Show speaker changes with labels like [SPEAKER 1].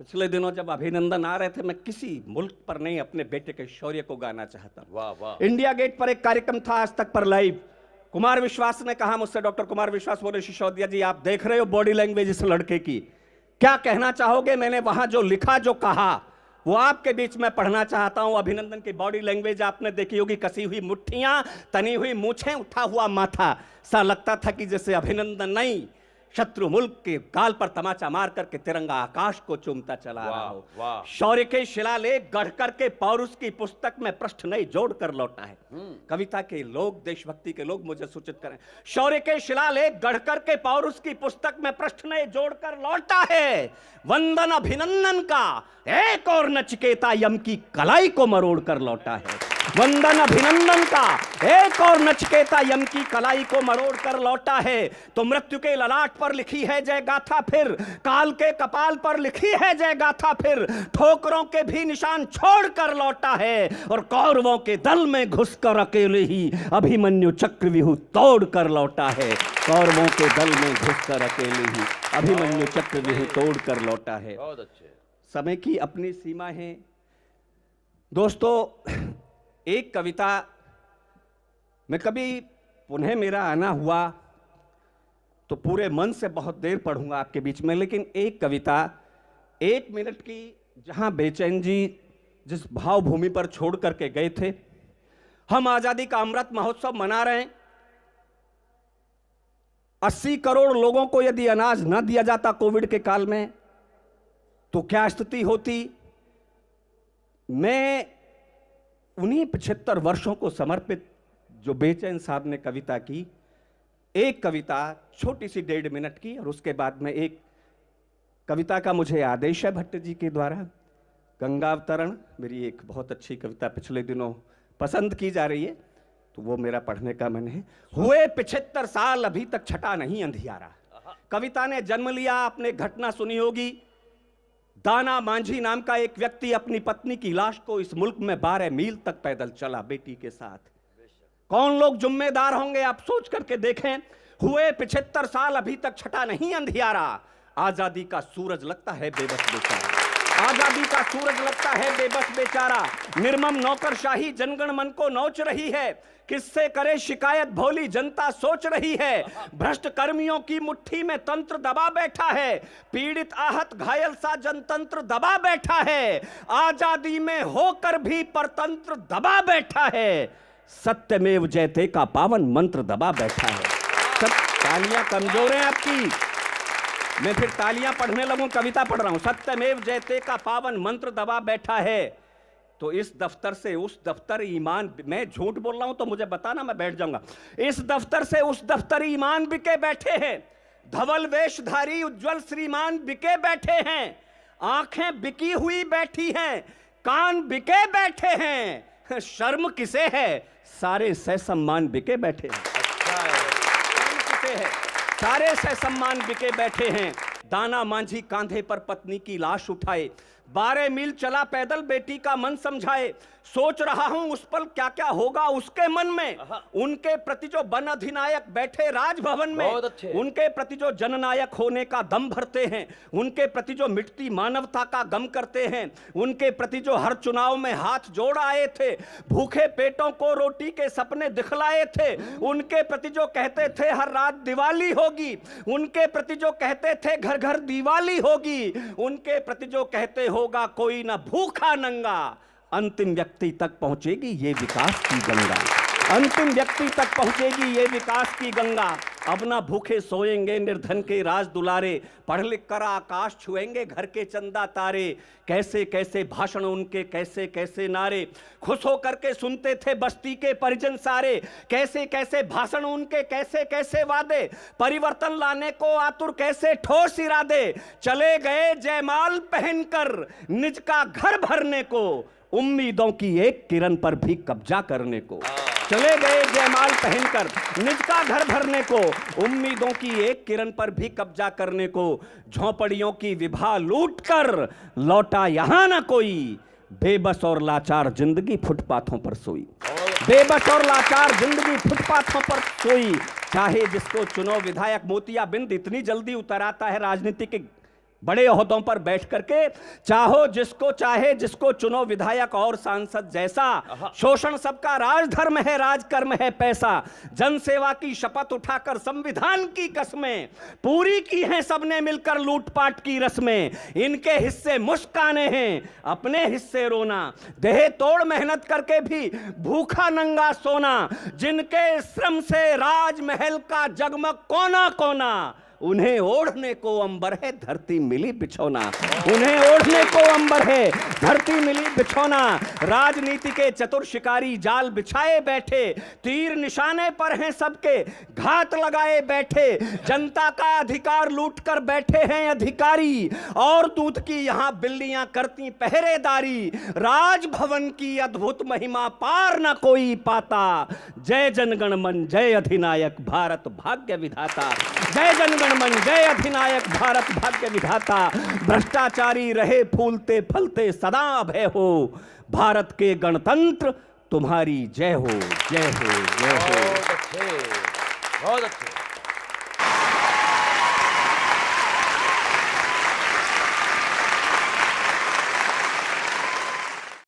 [SPEAKER 1] पिछले दिनों जब अभिनंदन आ रहे थे, मैं किसी मुल्क पर नहीं अपने बेटे के शौर्य को गाना चाहता हूं।
[SPEAKER 2] वाह वाह।
[SPEAKER 1] इंडिया गेट पर एक कार्यक्रम था आज तक पर लाइव। कुमार विश्वास ने कहा मुझसे, डॉक्टर कुमार विश्वास बोले, सिसोदिया जी आप देख रहे हो बॉडी लैंग्वेज इस लड़के की, क्या कहना चाहोगे? मैंने वहां जो लिखा जो कहा वो आपके बीच में पढ़ना चाहता हूं। अभिनंदन की बॉडी लैंग्वेज आपने देखी होगी, कसी हुई मुट्ठियां, तनी हुई मूछें, उठा हुआ माथा, सा लगता था कि जैसे अभिनंदन नहीं शत्रु मुल्क के गाल पर तमाचा मार करके तिरंगा आकाश को चूमता चला रहा हो। शौर्य के शिलालेख गढ़ करके पौरुष की पुस्तक में पृष्ठ नहीं जोड़ कर लौटा है। कविता के लोग, देशभक्ति के लोग मुझे सूचित करें, शौर्य के शिलालेख गढ़ करके पौरुष की पुस्तक में पृष्ठ नहीं जोड़ कर लौटा है। वंदन अभिनंदन का एक और नचिकेता यम की कलाई को मरोड़ कर लौटा है। वंदन अभिनंदन का एक और नचिकेता यम की कलाई को मरोड़ कर लौटा है। तो मृत्यु के ललाट पर लिखी है जय गाथा, फिर काल के कपाल पर लिखी है जय गाथा, फिर ठोकरों के भी निशान छोड़ कर लौटा है। और कौरवों के दल में घुसकर अकेले ही अभिमन्यु चक्रव्यूह तोड़ कर लौटा है। कौरवों के दल में घुसकर अकेले ही अभिमन्यु चक्रव्यूह तोड़ कर लौटा है।
[SPEAKER 2] बहुत अच्छे।
[SPEAKER 1] समय की अपनी सीमा है दोस्तों। एक कविता में कभी पुनः मेरा आना हुआ तो पूरे मन से बहुत देर पढ़ूंगा आपके बीच में, लेकिन एक कविता 1 मिनट की, जहां बेचैन जी जिस भावभूमि पर छोड़ करके गए थे। हम आजादी का अमृत महोत्सव मना रहे हैं। 80 करोड़ लोगों को यदि अनाज न दिया जाता कोविड के काल में तो क्या स्थिति होती। मैं उन्हीं 75 वर्षों को समर्पित जो बेचैन साहब ने कविता की, एक कविता छोटी सी 1.5 मिनट की, और उसके बाद में एक कविता का मुझे आदेश है भट्ट जी के द्वारा, गंगावतरण। मेरी एक बहुत अच्छी कविता पिछले दिनों पसंद की जा रही है, तो वो मेरा पढ़ने का मन है। हुए 75 साल अभी तक छटा नहीं अंधियारा। कविता ने जन्म लिया, आपने घटना सुनी होगी। दाना मांझी नाम का एक व्यक्ति अपनी पत्नी की लाश को इस मुल्क में 12 मील तक पैदल चला बेटी के साथ। कौन लोग जिम्मेदार होंगे आप सोच करके देखें। हुए 75 साल अभी तक छटा नहीं अंधियारा। आजादी का सूरज लगता है बेबस बेचारा। आजादी का सूरज लगता है बेबस बेचारा। निर्मम नौकरशाही जनगण मन को नोच रही है। किससे करे शिकायत भोली जनता सोच रही है। भ्रष्ट कर्मियों की मुट्ठी में तंत्र दबा बैठा है। पीड़ित आहत घायल सा जनतंत्र दबा बैठा है। आजादी में होकर भी परतंत्र दबा बैठा है। सत्यमेव जयते का पावन मंत्र दबा बैठा है। सब तालियां कमजोर हैं आपकी, मैं फिर तालियां पढ़ने लगूं, कविता पढ़ रहा हूं। सत्यमेव जयते का पावन मंत्र दबा बैठा है। तो इस दफ्तर से उस दफ्तर ईमान, मैं झूठ बोल रहा हूं तो मुझे बताना, मैं बैठ जाऊंगा। इस दफ्तर से उस दफ्तर ईमान बिके बैठे हैं। धवल वेशधारी उज्जवल श्रीमान बिके बैठे हैं। आंखें बिकी हुई बैठी हैं, कान बिके बैठे हैं। शर्म किसे है, सारे सह सम्मान बिके बैठे हैं। शर्म किसे है, सारे सह सम्मान बिके बैठे हैं। दाना मांझी कांधे पर पत्नी की लाश उठाए, 12 मील चला पैदल बेटी का मन समझाए। सोच रहा हूं उस पल क्या क्या होगा उसके मन में। उनके प्रति जो वन अधिनायक बैठे राजभवन में, उनके प्रति जो जननायक होने का दम भरते हैं, उनके प्रति जो मिटती मानवता का गम करते हैं, उनके प्रति जो हर चुनाव में हाथ जोड़ आए थे, भूखे पेटों को रोटी के सपने दिखलाए थे, उनके प्रति जो कहते थे हर रात दिवाली होगी, उनके प्रति जो कहते थे घर घर दिवाली होगी, उनके प्रति जो कहते होगा कोई ना भूखा नंगा। अंतिम व्यक्ति तक पहुंचेगी ये विकास की गंगा। अंतिम व्यक्ति तक पहुंचेगी ये विकास की गंगा। अब ना भूखे सोएंगे निर्धन के राज दुलारे, पढ़ लिख कर आकाश छुएंगे घर के चंदा तारे। कैसे कैसे भाषण उनके, कैसे कैसे नारे, खुश होकर के सुनते थे बस्ती के परिजन सारे। कैसे कैसे भाषण उनके, कैसे कैसे वादे, परिवर्तन लाने को आतुर कैसे ठोस इरादे। चले गए जयमाल पहनकर निज का घर भरने को, उम्मीदों की एक किरण पर भी कब्जा करने को। चले गए जयमाल पहनकर निज का घर भरने को, उम्मीदों की एक किरण पर भी कब्जा करने को। झोंपड़ियों की विभा लूट कर लौटा यहां ना कोई, बेबस और लाचार जिंदगी फुटपाथों पर सोई। बेबस और लाचार जिंदगी फुटपाथों पर सोई। चाहे जिसको चुनो विधायक, मोतियाबिंद इतनी जल्दी उतर आता है राजनीति के बड़े ओहदों पर बैठ करके चाहो जिसको चाहे, जिसको चुनो विधायक और सांसद जैसा। शोषण सबका राजधर्म है, राजकर्म है पैसा। जनसेवा की शपथ उठाकर संविधान की कसमें पूरी की हैं सबने मिलकर लूटपाट की रस्में। इनके हिस्से मुस्काने हैं, अपने हिस्से रोना। देह तोड़ मेहनत करके भी भूखा नंगा सोना। जिनके श्रम से राजमहल का जगमग कोना कोना। उन्हें ओढ़ने को अंबर है, धरती मिली बिछौना। उन्हें ओढ़ने को अंबर है, धरती मिली बिछौना। राजनीति के चतुर शिकारी जाल बिछाए बैठे, तीर निशाने पर हैं सबके, घात लगाए बैठे। जनता का अधिकार लूट कर बैठे हैं अधिकारी, और दूध की यहां बिल्लियां करती पहरेदारी। राजभवन की अद्भुत महिमा पार न कोई पाता। जय जनगण मन जय अधिनायक भारत भाग्य विधाता। जय जनगण मन जय अधिनायक भारत भाग्य विधाता। भ्रष्टाचारी रहे फूलते फलते सदा अभय हो। भारत के गणतंत्र तुम्हारी जय हो, जय हो, जय हो।
[SPEAKER 2] बहुत अच्छे, बहुत अच्छे।